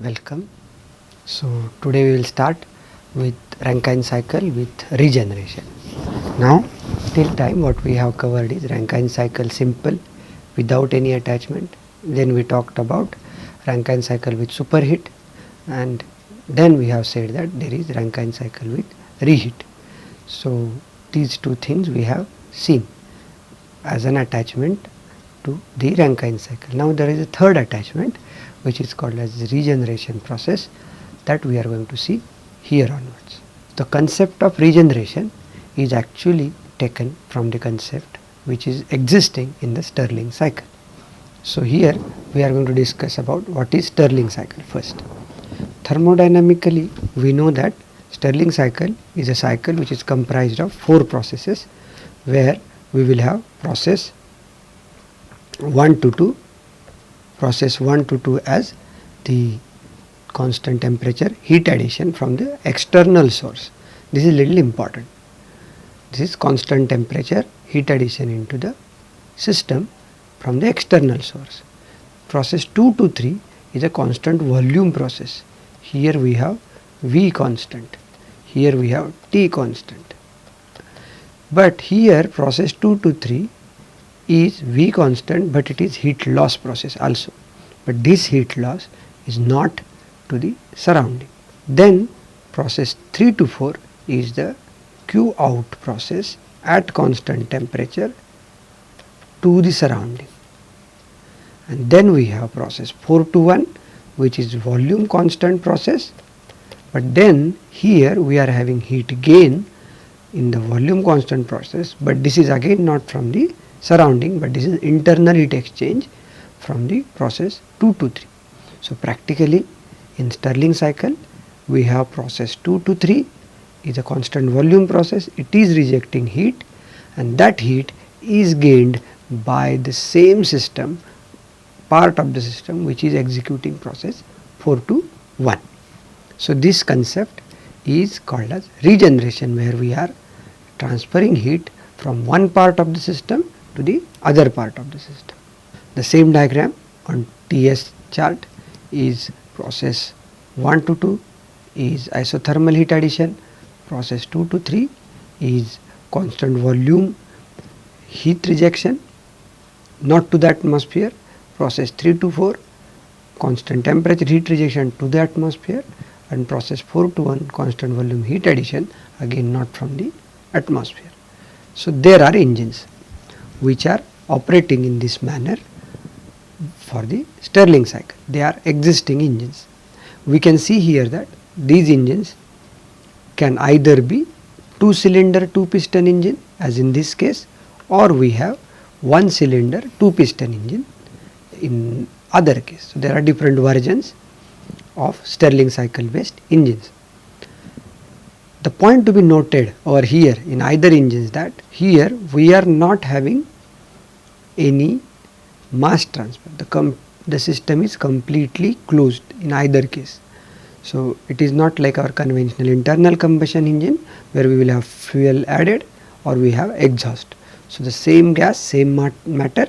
Welcome. So today we will start with Rankine cycle with regeneration. Now till time what we have covered is Rankine cycle simple without any attachment. Then we talked about Rankine cycle with superheat, and then we have said that there is Rankine cycle with reheat. So these two things we have seen as an attachment to the Rankine cycle. Now there is a third attachment which is called as the regeneration process that we are going to see here onwards. The concept of regeneration is actually taken from the concept which is existing in the Stirling cycle. So here we are going to discuss about what is Stirling cycle first. Thermodynamically we know that Stirling cycle is a cycle which is comprised of 4 processes, where we will have process 1 to 2, process 1 to 2 as the constant temperature heat addition from the external source. This is little important. This is constant temperature heat addition into the system from the external source. Process 2 to 3 is a constant volume process. Here we have V constant, here we have T constant. But here process 2 to 3 is V constant, but it is heat loss process also. But this heat loss is not to the surrounding. Then process 3 to 4 is the Q out process at constant temperature to the surrounding. And then we have process 4 to 1, which is volume constant process. But then here we are having heat gain in the volume constant process, but this is again not from the surrounding, but this is internal heat exchange from the process 2 to 3. So practically in Stirling cycle we have process 2 to 3 is a constant volume process. It is rejecting heat, and that heat is gained by the same system, part of the system which is executing process 4 to 1. So this concept is called as regeneration, where we are transferring heat from one part of the system to the other part of the system. The same diagram on TS chart is process 1 to 2 is isothermal heat addition, process 2 to 3 is constant volume heat rejection not to the atmosphere, process 3 to 4 constant temperature heat rejection to the atmosphere, and process 4 to 1 constant volume heat addition again not from the atmosphere. So there are engines which are operating in this manner for the Stirling cycle. They are existing engines. We can see here that these engines can either be 2 cylinder 2 piston engine as in this case, or we have 1 cylinder 2 piston engine in other case. So there are different versions of Stirling cycle based engines. The point to be noted over here in either engines that here we are not having any mass transfer. The system is completely closed in either case. So it is not like our conventional internal combustion engine where we will have fuel added or we have exhaust. So the same gas, same matter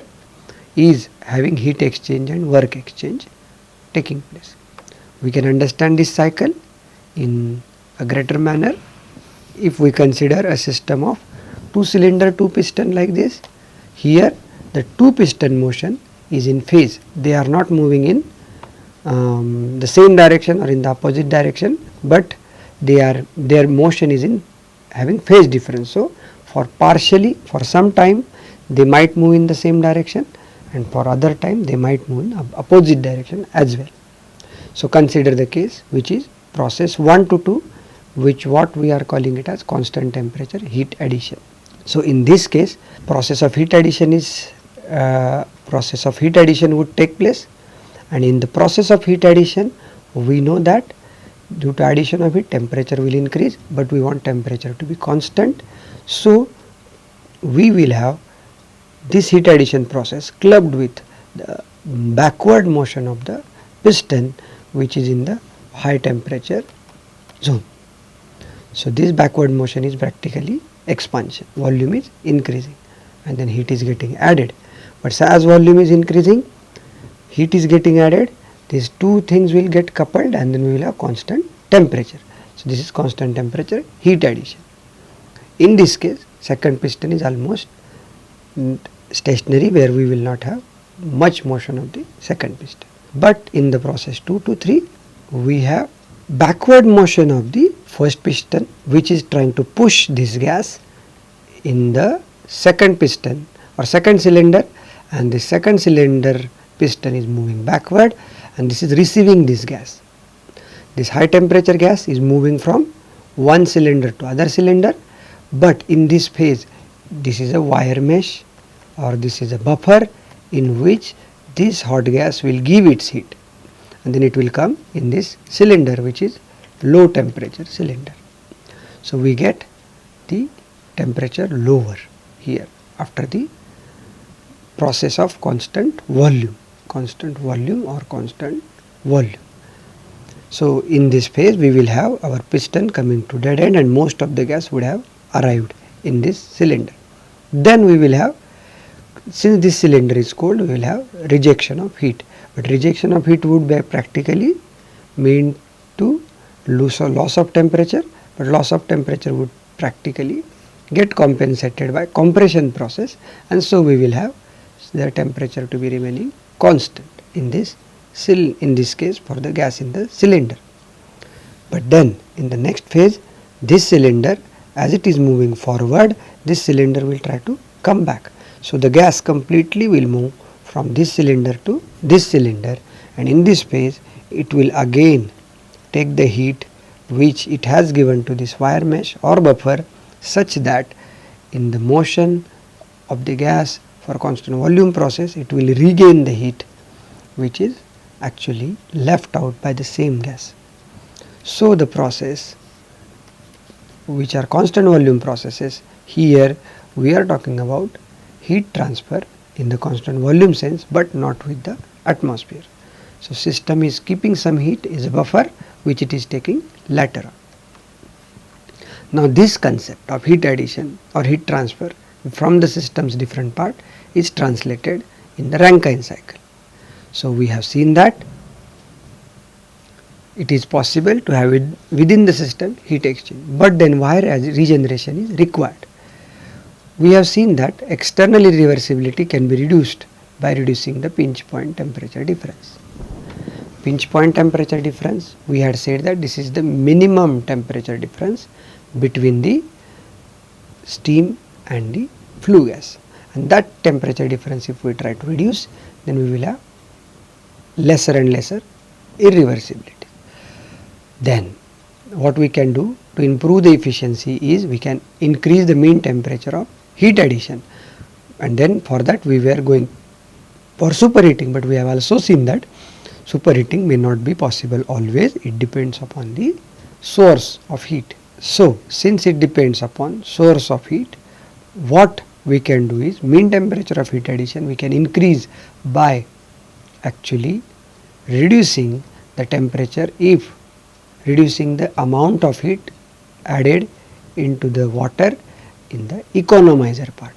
is having heat exchange and work exchange taking place. We can understand this cycle in a greater manner if we consider a system of 2 cylinder 2 piston like this. Here the 2 piston motion is in phase. They are not moving in the same direction or in the opposite direction, but their motion is in having phase difference. So for some time they might move in the same direction, and for other time they might move in opposite direction as well. So consider the case which is process 1 to 2, which what we are calling it as constant temperature heat addition. So in this case process of heat addition would take place, and in the process of heat addition we know that due to addition of heat temperature will increase, but we want temperature to be constant. So we will have this heat addition process clubbed with the backward motion of the piston which is in the high temperature zone. So this backward motion is practically expansion, volume is increasing and then heat is getting added. But as volume is increasing, heat is getting added, these two things will get coupled and then we will have constant temperature. So this is constant temperature heat addition. In this case, second piston is almost stationary, where we will not have much motion of the second piston. But in the process 2 to 3, we have backward motion of the first piston, which is trying to push this gas in the second piston or second cylinder, and the second cylinder piston is moving backward, and this is receiving this gas. This high temperature gas is moving from one cylinder to other cylinder, but in this phase this is a wire mesh or this is a buffer in which this hot gas will give its heat, and then it will come in this cylinder, which is low temperature cylinder. So we get the temperature lower here after the process of constant volume or constant volume. So in this phase we will have our piston coming to dead end and most of the gas would have arrived in this cylinder. Then we will have, since this cylinder is cold, we will have rejection of heat, but rejection of heat would be practically mean to loss of temperature, but loss of temperature would practically get compensated by compression process, and so we will have the temperature to be remaining constant in this case for the gas in the cylinder. But then in the next phase, this cylinder, as it is moving forward, this cylinder will try to come back. So the gas completely will move from this cylinder to this cylinder, and in this phase it will again take the heat which it has given to this wire mesh or buffer, such that in the motion of the gas for constant volume process it will regain the heat which is actually left out by the same gas. So the process which are constant volume processes, here we are talking about heat transfer in the constant volume sense, but not with the atmosphere. So system is keeping some heat, is a buffer which it is taking later on. Now this concept of heat addition or heat transfer from the system's different part is translated in the Rankine cycle. So we have seen that it is possible to have it within the system heat exchange, but then why regeneration is required? We have seen that external irreversibility can be reduced by reducing the pinch point temperature difference. Pinch point temperature difference, we had said that this is the minimum temperature difference between the steam and the flue gas, and that temperature difference if we try to reduce, then we will have lesser and lesser irreversibility. Then what we can do to improve the efficiency is we can increase the mean temperature of heat addition, and then for that we were going for superheating, but we have also seen that superheating may not be possible always, it depends upon the source of heat. So since it depends upon source of heat, what we can do is mean temperature of heat addition we can increase by actually reducing the temperature, if reducing the amount of heat added into the water in the economizer part.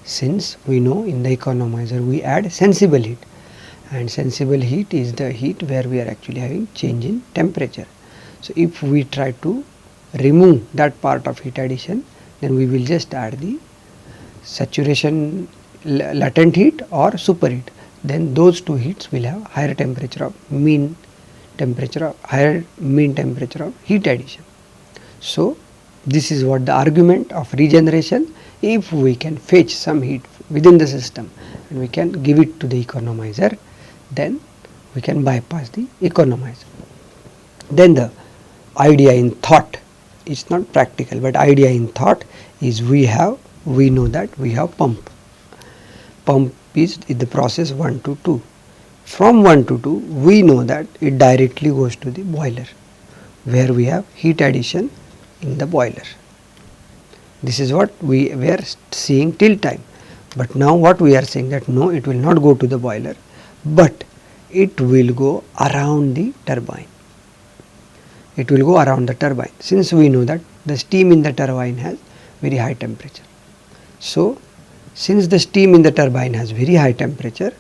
Since we know in the economizer we add sensible heat, and sensible heat is the heat where we are actually having change in temperature. So if we try to remove that part of heat addition, then we will just add the saturation latent heat or superheat, then those two heats will have higher temperature of mean temperature of higher mean temperature of heat addition. So this is what the argument of regeneration. If we can fetch some heat within the system and we can give it to the economizer, then we can bypass the economizer. Then the idea in thought, it's not practical, but idea in thought is we know that we have pump is in the process 1 to 2. From 1 to 2 we know that it directly goes to the boiler where we have heat addition in the boiler. This is what we were seeing till time, but now what we are saying that no, it will not go to the boiler, but it will go around the turbine. It will go around the turbine, since we know that the steam in the turbine has very high temperature. So since the steam in the turbine has very high temperature,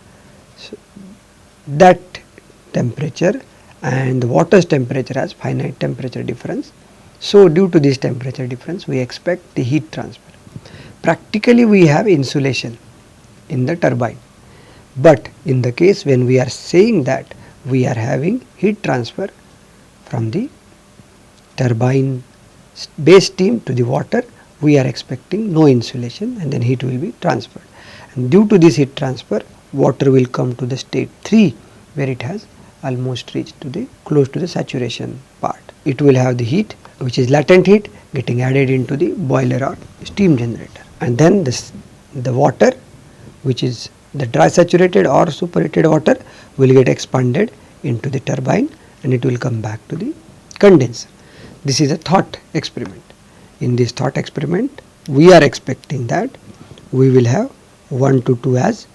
so that temperature and the water's temperature has finite temperature difference. So due to this temperature difference we expect the heat transfer. Practically we have insulation in the turbine, but in the case when we are saying that we are having heat transfer from the turbine base steam to the water, we are expecting no insulation and then heat will be transferred. And due to this heat transfer, water will come to the state 3 where it has almost reached to the close to the saturation part. It will have the heat which is latent heat getting added into the boiler or steam generator, and then the water which is the dry saturated or superheated water will get expanded into the turbine and it will come back to the condenser. This is a thought experiment. In this thought experiment we are expecting that we will have 1 to 2 as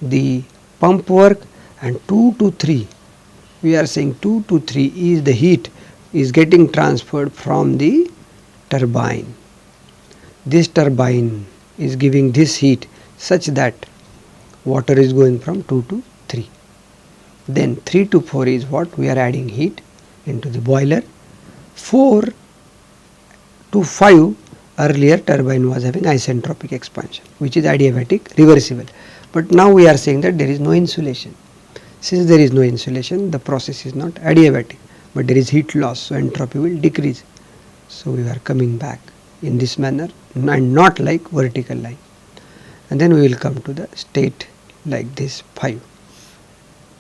the pump work and 2 to 3, we are saying 2 to 3 is the heat is getting transferred from the turbine. This turbine is giving this heat such that water is going from 2 to 3. Then 3 to 4 is what we are adding heat into the boiler. 4 to 5 earlier turbine was having isentropic expansion which is adiabatic reversible, but now we are saying that there is no insulation. Since there is no insulation, the process is not adiabatic, but there is heat loss, so entropy will decrease. So we are coming back in this manner and not like vertical line, and then we will come to the state like this 5,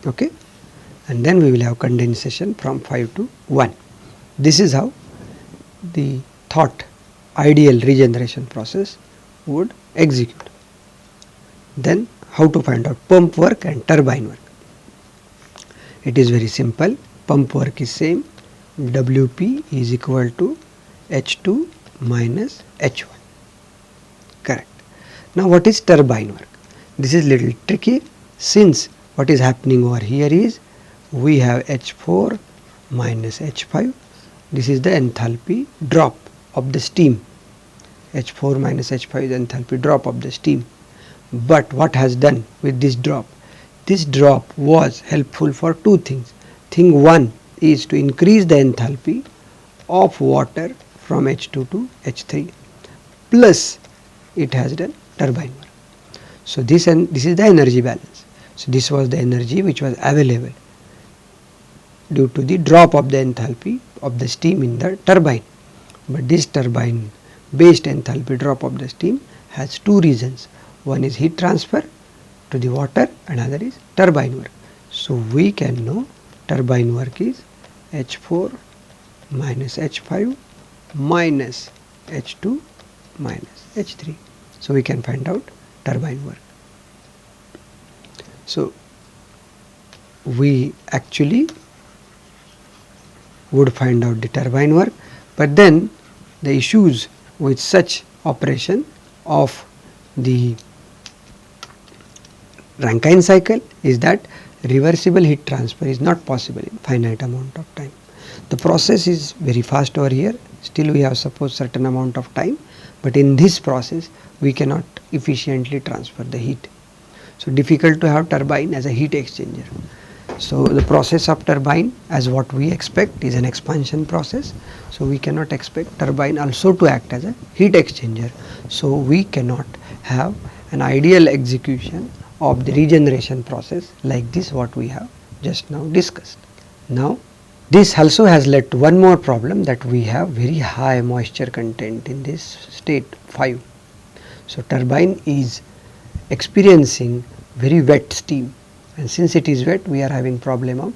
okay, and then we will have condensation from 5 to 1. This is how the thought ideal regeneration process would execute. Then how to find out pump work and turbine work? It is very simple. Pump work is same, Wp is equal to H2 minus H1, correct. Now what is turbine work? This is little tricky, since what is happening over here is we have H4 minus H5. This is the enthalpy drop of the steam. H4 minus H5 is the enthalpy drop of the steam. But what has done with this drop? This drop was helpful for two things. Thing one is to increase the enthalpy of water from H2 to H3, plus it has done turbine work. So this is the energy balance. So this was the energy which was available due to the drop of the enthalpy of the steam in the turbine. But this turbine based enthalpy drop of the steam has two reasons. One is heat transfer to the water, another is turbine work. So we can know turbine work is H4 minus H5 minus H2 minus H3. So we can find out turbine work. So we actually would find out the turbine work, but then the issues with such operation of the Rankine cycle is that reversible heat transfer is not possible in finite amount of time. The process is very fast over here, still we have suppose certain amount of time, but in this process we cannot efficiently transfer the heat. So difficult to have turbine as a heat exchanger. So the process of turbine, as what we expect, is an expansion process. So we cannot expect turbine also to act as a heat exchanger. So we cannot have an ideal execution of the regeneration process like this what we have just now discussed. Now this also has led to one more problem, that we have very high moisture content in this state 5. So turbine is experiencing very wet steam, and since it is wet we are having problem of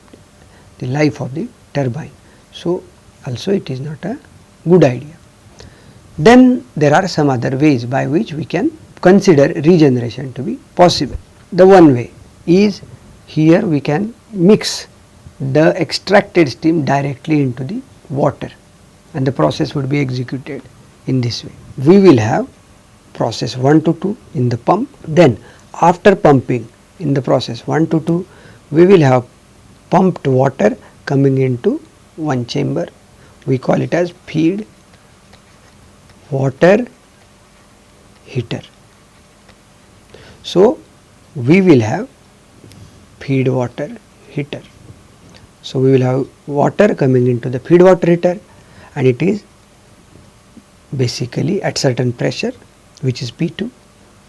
the life of the turbine. So also it is not a good idea. Then there are some other ways by which we can consider regeneration to be possible. The one way is, here we can mix the extracted steam directly into the water and the process would be executed in this way. We will have process 1 to 2 in the pump, then after pumping in the process 1 to 2 we will have pumped water coming into one chamber. We call it as feed water heater. So we will have feed water heater. So we will have water coming into the feed water heater, and it is basically at certain pressure, which is P2,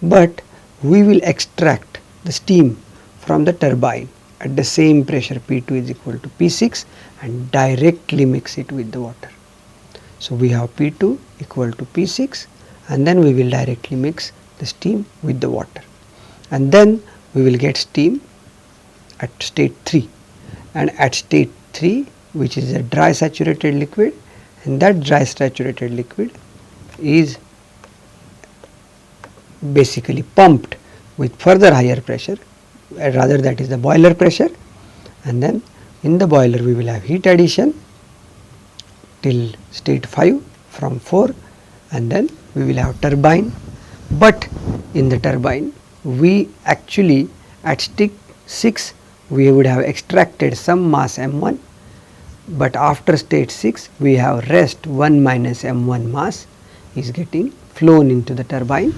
but we will extract the steam from the turbine at the same pressure. P2 is equal to P6 and directly mix it with the water. So we have P2 equal to P6, and then we will directly mix the steam with the water, and then we will get steam at state 3, and at state 3, which is a dry saturated liquid, and that dry saturated liquid is basically pumped with further higher pressure, rather that is the boiler pressure, and then in the boiler we will have heat addition till state 5 from 4, and then we will have turbine. But in the turbine we actually at state 6 we would have extracted some mass M1, but after state 6 we have rest 1 minus M1 mass is getting flown into the turbine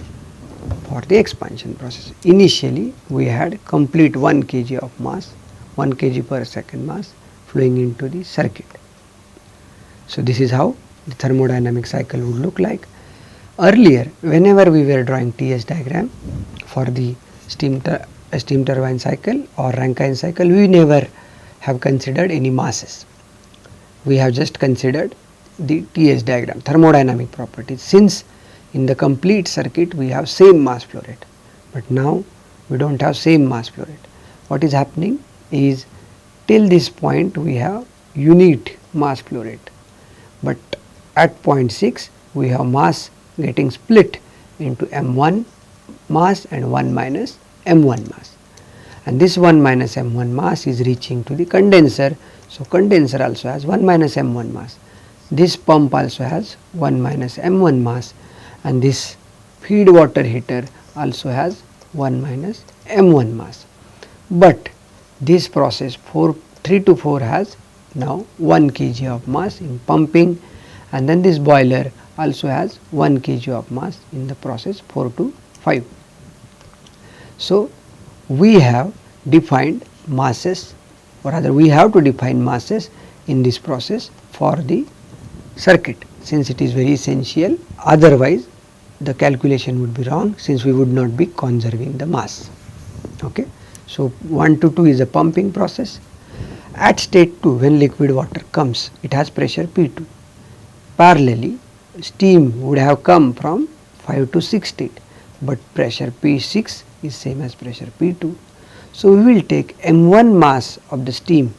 for the expansion process. Initially we had complete 1 kg of mass, 1 kg per second mass flowing into the circuit. So this is how the thermodynamic cycle would look like. Earlier, whenever we were drawing TS diagram for the steam turbine cycle or Rankine cycle, we never have considered any masses. We have just considered the TS diagram, thermodynamic properties, since in the complete circuit we have same mass flow rate, but now we do not have same mass flow rate. What is happening is, till this point we have unit mass flow rate, but at point 6 we have mass getting split into M1 mass and 1 minus M1 mass, and this 1 minus M1 mass is reaching to the condenser. So condenser also has 1 minus M1 mass, this pump also has 1 minus M1 mass, and this feed water heater also has 1 minus M1 mass. But this process 3 to 4 has now 1 kg of mass in pumping, and then this boiler also has 1 kg of mass in the process 4 to 5. So we have defined masses, or rather we have to define masses in this process for the circuit, since it is very essential, otherwise the calculation would be wrong, since we would not be conserving the mass. Okay. So 1 to 2 is a pumping process. At state 2, when liquid water comes, it has pressure P2. Parallelly, steam would have come from 5 to 6 state, but pressure P6 is same as pressure P2. So we will take M1 mass of the steam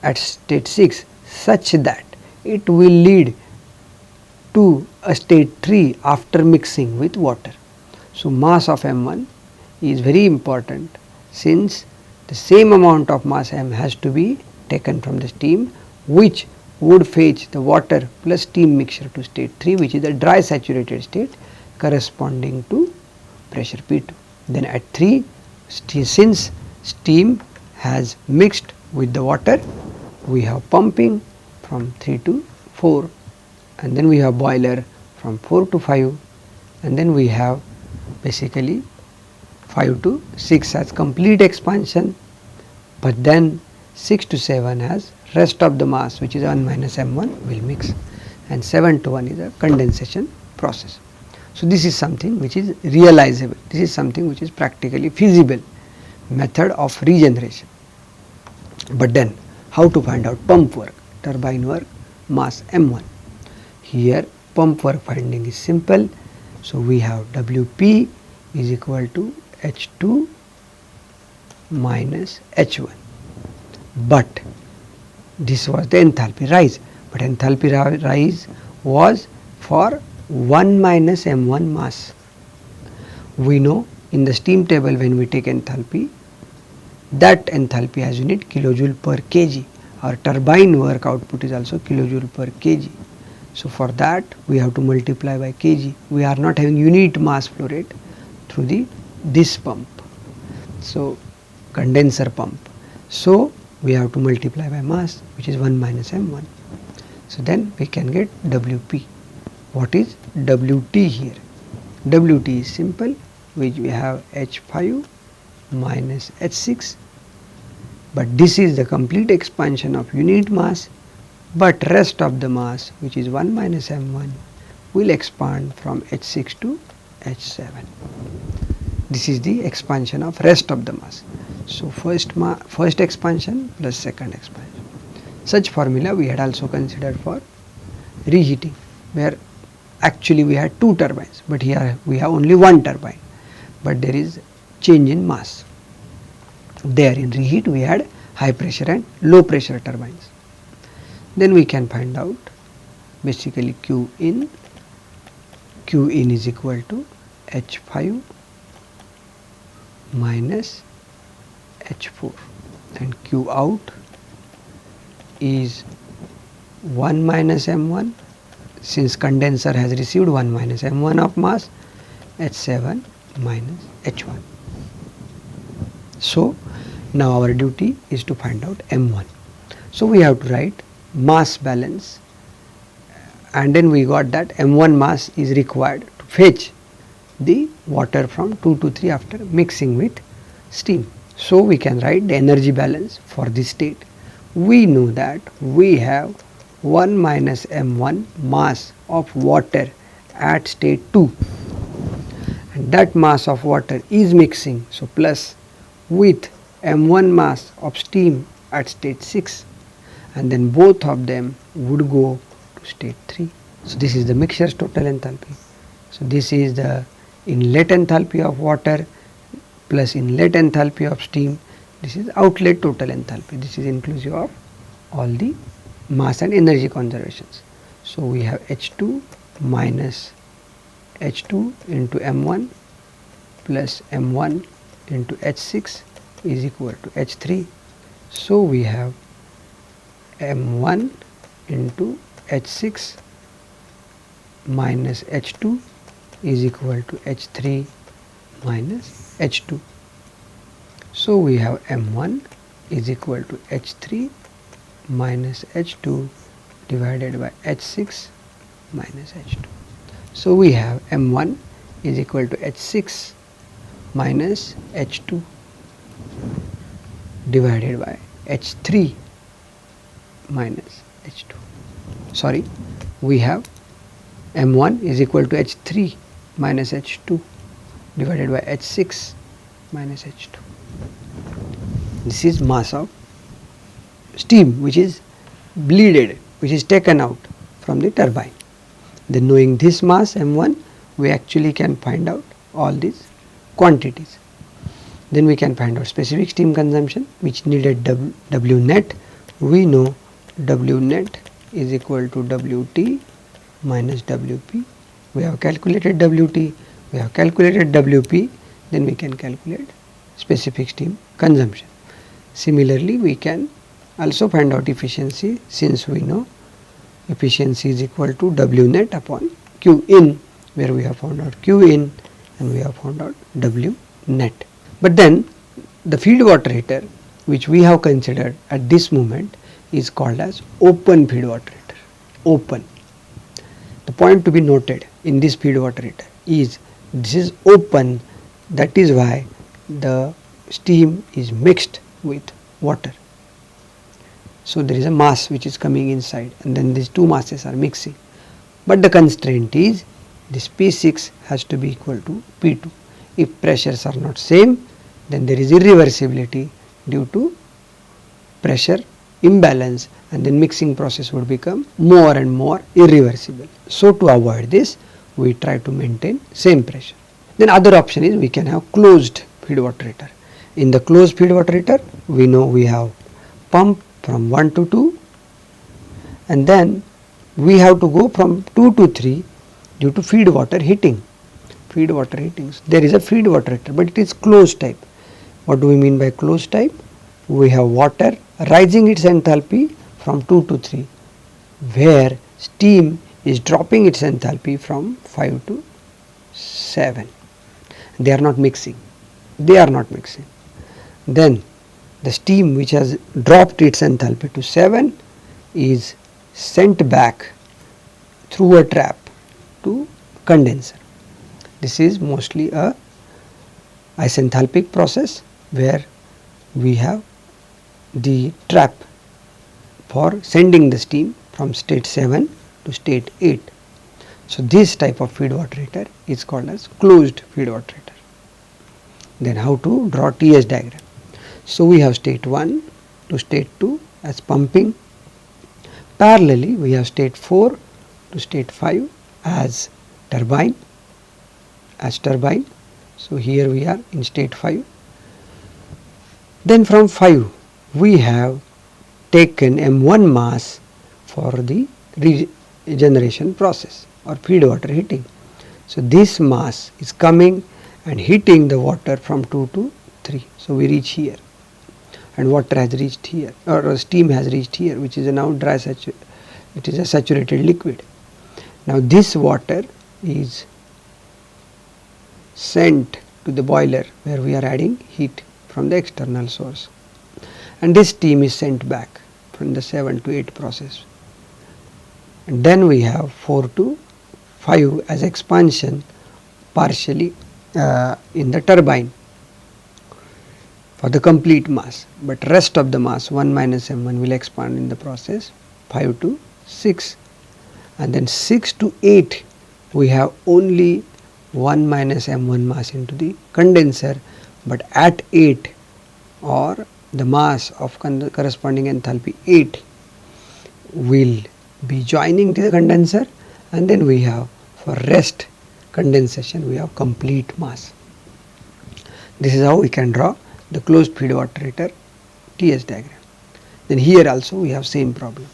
at state 6 such that it will lead to a state 3 after mixing with water. So mass of M1 is very important, since the same amount of mass M has to be taken from the steam, which would fetch the water plus steam mixture to state 3, which is the dry saturated state corresponding to pressure P2. Then at 3, since steam has mixed with the water, we have pumping from 3 to 4, and then we have boiler from 4 to 5, and then we have basically 5 to 6 as complete expansion, but then 6 to 7 has rest of the mass, which is 1 minus M1 will mix, and 7 to 1 is a condensation process. So this is something which is realizable, this is something which is practically feasible method of regeneration. But then how to find out pump work, turbine work, mass M1? Here pump work finding is simple. So we have Wp is equal to H2 minus H1, but this was the enthalpy rise, but enthalpy rise was for 1 minus M1 mass. We know in the steam table, when we take enthalpy, that enthalpy has unit kilojoule per kg. Our turbine work output is also kilojoule per kg. So for that we have to multiply by kg. We are not having unit mass flow rate through this pump, so condenser pump. So we have to multiply by mass, which is 1 minus M1. So then we can get Wp. What is Wt here? Wt is simple, which we have H5 minus H6 but this is the complete expansion of unit mass, but rest of the mass, which is 1 minus m1, will expand from h6 to h7. This is the expansion of rest of the mass. So first expansion plus second expansion. Such formula we had also considered for reheating, where actually we had two turbines, but here we have only one turbine, but there is change in mass. There in reheat we had high pressure and low pressure turbines. Then we can find out basically Q in is equal to H5 minus H4, and Q out is 1 minus m1, since condenser has received 1 minus m1 of mass, H7 minus H1. So now our duty is to find out m1. So we have to write mass balance, and then we got that m1 mass is required to fetch the water from 2 to 3 after mixing with steam. So we can write the energy balance for this state. We know that we have 1 minus m1 mass of water at state 2, and that mass of water is mixing, so plus with m1 mass of steam at state 6, and then both of them would go to state 3. So this is the mixture's total enthalpy. So this is the inlet enthalpy of water plus inlet enthalpy of steam. This is outlet total enthalpy. This is inclusive of all the mass and energy conservations. So we have H2 minus H2 into M1 plus M1 into H6 is equal to H3. So we have M1 into H6 minus H2 is equal to H3 minus H2. So we have M1 is equal to H3 minus H2 divided by H6 minus H2. So we have M1 is equal to H6 minus H2 divided by H3 minus H2. Sorry, we have M1 is equal to H3 minus H2 divided by H6 minus H2. This is mass of steam which is bleeded, which is taken out from the turbine. Then knowing this mass M1, we actually can find out all these quantities. Then we can find out specific steam consumption, which needed W net. We know W net is equal to WT minus WP. We have calculated WT, we have calculated WP, then we can calculate specific steam consumption. Similarly, we can also find out efficiency, since we know efficiency is equal to W net upon Q in, where we have found out Q in and we have found out W net. But then the feed water heater, which we have considered at this moment, is called as open feed water heater. Open. The point to be noted in this feed water heater is this is open, that is why the steam is mixed with water. So there is a mass which is coming inside, and then these two masses are mixing. But the constraint is this P6 has to be equal to P2. If pressures are not same, then there is irreversibility due to pressure imbalance, and then mixing process would become more and more irreversible. So to avoid this, we try to maintain same pressure. Then other option is we can have closed feed water heater. In the closed feed water heater, we know we have pump from 1 to 2, and then we have to go from 2 to 3 due to feed water heating. Feed water heating. So there is a feed water heater, but it is closed type. What do we mean by closed type? We have water rising its enthalpy from 2 to 3, where steam is dropping its enthalpy from 5 to 7. They are not mixing. They are not mixing. Then the steam which has dropped its enthalpy to 7 is sent back through a trap to condenser. This is mostly a isenthalpic process where we have the trap for sending the steam from state 7 to state 8. So this type of feed water heater is called as closed feed water heater. Then how to draw TS diagram. So we have state 1 to state 2 as pumping. Parallelly we have state 4 to state 5 as turbine. So here we are in state 5. Then from 5 we have taken M1 mass for the regeneration process or feed water heating. So this mass is coming and heating the water from 2 to 3. So we reach here and water has reached here, or steam has reached here, which is a now dry it is a saturated liquid. Now this water is sent to the boiler where we are adding heat from the external source, and this steam is sent back from the 7 to 8 process. And then we have 4 to 5 as expansion partially in the turbine for the complete mass, but rest of the mass 1 minus M1 will expand in the process 5 to 6, and then 6 to 8 we have only 1 minus M1 mass into the condenser, but at 8 or the mass of corresponding enthalpy 8 will be joining to the condenser, and then we have for rest condensation we have complete mass. This is how we can draw the closed feed water heater TS diagram. Then here also we have same problem.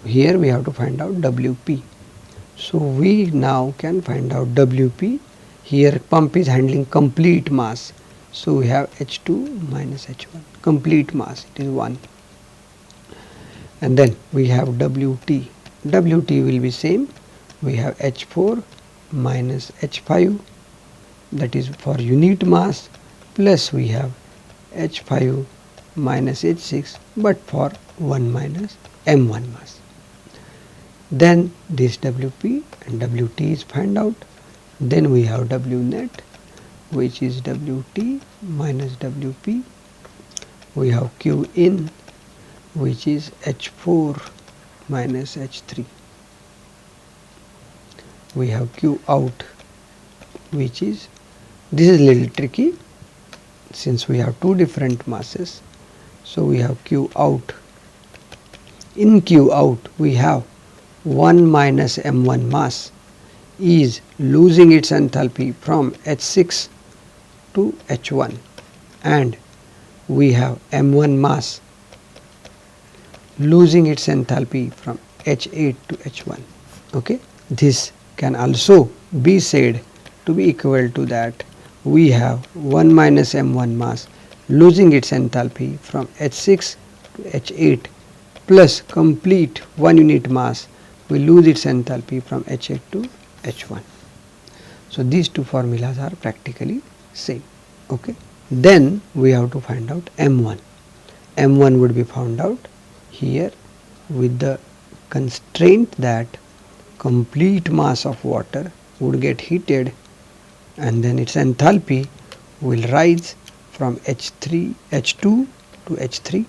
Here we have to find out WP. So we now can find out WP. Here pump is handling complete mass. So we have H2 minus H1. Complete mass, it is 1. And then we have WT. WT will be same. We have H4 minus H5, that is for unit mass, plus we have H5 minus H6, but for 1 minus M1 mass. Then this WP and WT is found out. Then we have W net, which is WT minus WP. We have Q in, which is H4 minus H3. We have Q out, which is, this is a little tricky since we have two different masses. So we have Q out. In Q out we have 1 minus M1 mass is losing its enthalpy from H6 to H1, and we have M1 mass losing its enthalpy from H8 to H1. Okay, this can also be said to be equal to that we have 1 minus M1 mass losing its enthalpy from H6 to H8 plus complete 1 unit mass will lose its enthalpy from H8 to H1. So these two formulas are practically same. Okay. Then we have to find out M1. M1 would be found out here with the constraint that complete mass of water would get heated, and then its enthalpy will rise from H2 to H3.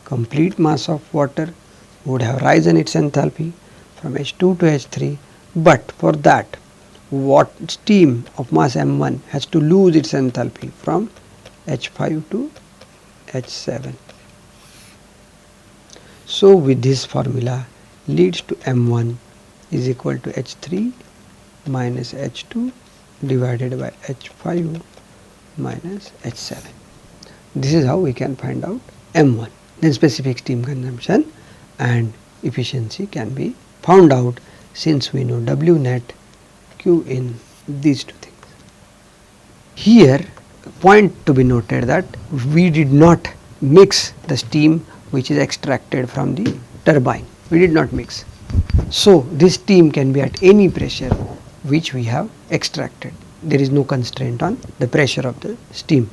Complete mass of water would have risen its enthalpy from H2 to H3, but for that what steam of mass M1 has to lose its enthalpy from H5 to H7. So with this formula leads to M1 is equal to H3 minus H2 divided by H5 minus H7. This is how we can find out M1. Then specific steam consumption and efficiency can be found out since we know W net, Q in, these two things. Here point to be noted that we did not mix the steam which is extracted from the turbine. We did not mix. So this steam can be at any pressure which we have extracted. There is no constraint on the pressure of the steam.